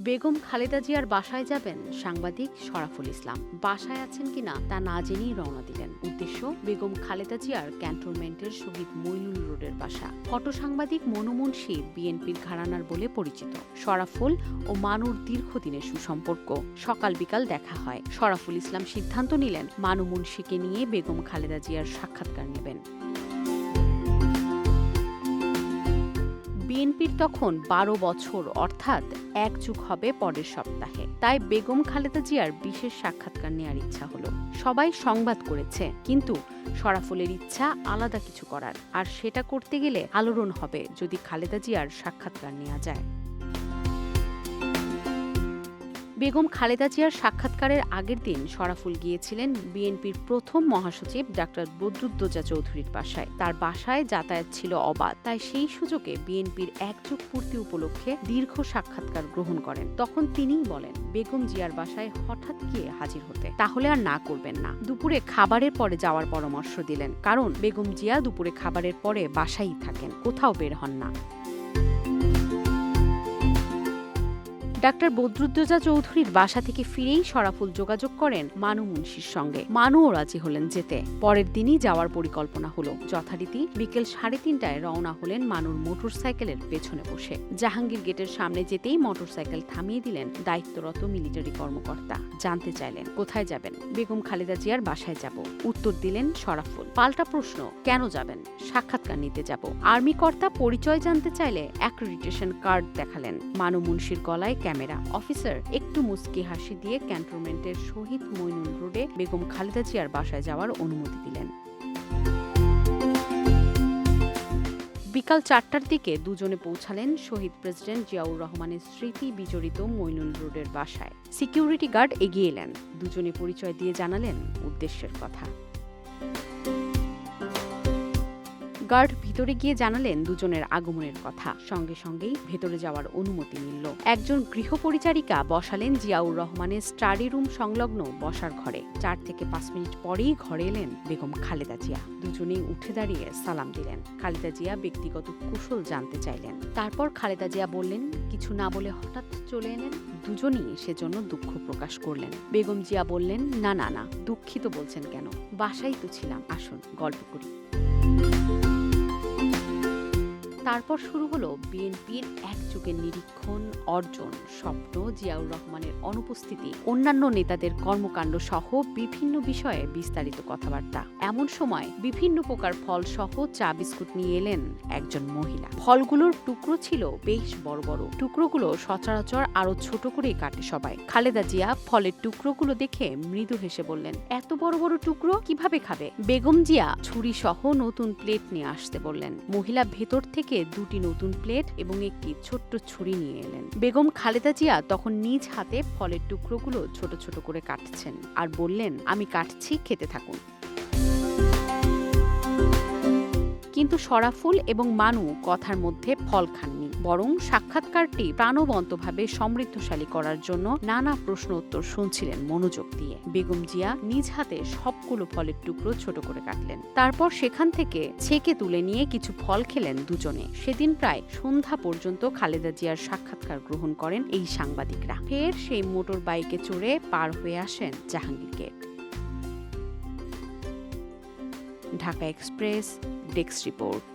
বেগম খালেদা জিয়ার বাসায় যাবেন সাংবাদিক শরাফুল ইসলাম। বাসায় আছেন কিনা তা না জেনেই রওনা দিলেন। উদ্দেশ্য বেগম খালেদা জিয়ার ক্যান্টনমেন্টের শহীদ মইনুল রোডের বাসা। ফটো সাংবাদিক মনু মুন্সি বিএনপির ঘরানার বলে পরিচিত। শরাফুল ও মানুর দীর্ঘদিনের সুসম্পর্ক। সকাল বিকাল দেখা হয়। শরাফুল ইসলাম সিদ্ধান্ত নিলেন মানু মুন্সিকে নিয়ে বেগম খালেদা জিয়ার সাক্ষাৎকার নেবেন। বিএনপির তখন ১২ বছর অর্থাৎ ১ যুগ হবে পরের সপ্তাহে। তাই বেগম খালেদা জিয়ার বিশেষ সাক্ষাৎকার নেওয়ার ইচ্ছা হলো। সবাই সংবাদ করেছে, কিন্তু শরাফুলের ইচ্ছা আলাদা কিছু করার, আর সেটা করতে গেলে আলোড়ন হবে যদি খালেদা জিয়ার সাক্ষাৎকার নেওয়া যায়। বেগম খালেদা জিয়ার সাক্ষাৎকারের আগের দিন শরাফুল গিয়েছিলেন বিএনপির প্রথম মহাসচিব ডাক্তার বদরুদ্দোজা চৌধুরীর বাসায়। তার বাসায় যাতায়াত ছিল অবাধ, তাই সেই সুযোগে বিএনপির ১ যুগ পূর্তি উপলক্ষে দীর্ঘ সাক্ষাৎকার গ্রহণ করেন। তখন তিনিই বলেন বেগম জিয়ার বাসায় হঠাৎ গিয়ে হাজির হতে, তাহলে আর না করবেন না। দুপুরে খাবারের পরে যাওয়ার পরামর্শ দিলেন, কারণ বেগম জিয়া দুপুরে খাবারের পরে বাসায়ই থাকেন, কোথাও বের হন না। ডাক্তার বদরুদ্দোজা চৌধুরীর বাসা থেকে ফিরেই শরাফুল যোগাযোগ করেন মানু মুন্সির সঙ্গে। মানুও রাজি হলেন যেতে। পরের দিনই যাওয়ার পরিকল্পনা হলো। যথারীতি বিকেল 3:30টায় রওনা হলেন মানুর মোটরসাইকেলের পেছনে বসে। জাহাঙ্গীর গেটের সামনে যেতেই মোটরসাইকেল থামিয়ে দিলেন দায়িত্বরত মিলিটারি কর্মকর্তা। জানতে চাইলেন কোথায় যাবেন। বেগম খালেদা জিয়ার বাসায় যাব, উত্তর দিলেন শরাফুল। পাল্টা প্রশ্ন, কেন যাবেন। সাক্ষাৎকার নিতে যাব। আর্মি কর্তা পরিচয় জানতে চাইলে অ্যাক্রেডিটেশন কার্ড দেখালেন। মানু মুন্সির গলায় ক্যামেরা। অফিসার একটু মুচকি হাসি দিয়ে ক্যান্টনমেন্টের শহীদ মইনুল রোডে বেগম খালেদা জিয়ার বাসায় যাওয়ার অনুমতি দিলেন। বিকাল 4টার দিকে দুজনে পৌঁছালেন শহীদ প্রেসিডেন্ট জিয়াউর রহমানের স্মৃতি বিজড়িত মইনুল রোডের বাসায়। সিকিউরিটি গার্ড এগিয়ে এলেন। দুজনে পরিচয় দিয়ে জানালেন উদ্দেশ্যের কথা। গার্ড ভিতরে গিয়ে জানালেন দুজনের আগমনের কথা। সঙ্গে সঙ্গেই ভেতরে যাওয়ার অনুমতি মিলল। একজন গৃহপরিচারিকা বসালেন জিয়াউর রহমানের স্টাডি রুম সংলগ্ন বসার ঘরে। 4 থেকে 5 মিনিট পরেই ঘরে এলেন বেগম খালেদা জিয়া। দুজনেই উঠে দাঁড়িয়ে সালাম দিলেন। খালেদা জিয়া ব্যক্তিগত কুশল জানতে চাইলেন। তারপর খালেদা জিয়া বললেন কিছু না বলে হঠাৎ চলে এলেন। দুজনই সেজন্য দুঃখ প্রকাশ করলেন। বেগম জিয়া বললেন না না না, দুঃখিত বলছেন কেন, বাসাই তো ছিলাম, আসুন গল্প করি। তারপর শুরু হলো বিএনপির 1 যুগের নিরীক্ষণ, অর্জন, স্বপ্ন, জিয়াউর রহমানের অনুপস্থিতি, অন্যান্য নেতাদের কর্মকাণ্ড সহ বিভিন্ন বিষয়ে বিস্তারিত কথাবার্তা। এমন সময় বিভিন্ন প্রকার ফল সহ চা বিস্কুট নিয়ে এলেন একজন মহিলা। ফলগুলোর টুকরো ছিল বেশ বড় বড়। টুকরোগুলো সচরাচর আরো ছোট করেই কাটে সবাই। খালেদা জিয়া ফলের টুকরোগুলো দেখে মৃদু হেসে বললেন এত বড় বড় টুকরো কিভাবে খাবে। বেগম জিয়া ছুরি সহ নতুন প্লেট নিয়ে আসতে বললেন। মহিলা ভেতর থেকে 2টি নতুন প্লেট এবং একটি ছোট্ট ছুরি নিয়ে এলেন। বেগম খালেদা জিয়া তখন নিজ হাতে ফলের টুকরোগুলো ছোট ছোট করে কাটছেন আর বললেন আমি কাটছি, খেতে থাকুন। কিন্তু শরাফুল এবং মানু কথার মধ্যে ফল খাননি, বরং সাক্ষাৎকারটি প্রাণবন্তভাবে সমৃদ্ধশালী করার জন্য নানা প্রশ্ন উত্তর শুনছিলেন মনোযোগ দিয়ে। বেগম জিয়া নিজ হাতে সবগুলো ফলের টুকরো ছোট করে কাটলেন। তারপর সেখান থেকে ছেঁকে তুলে নিয়ে কিছু ফল খেলেন দুজনে। সেদিন প্রায় সন্ধ্যা পর্যন্ত খালেদা জিয়ার সাক্ষাৎকার গ্রহণ করেন এই সাংবাদিকরা। ফের সেই মোটর বাইকে চড়ে পার হয়ে আসেন Jahangir gate. Dhaka express, desk report.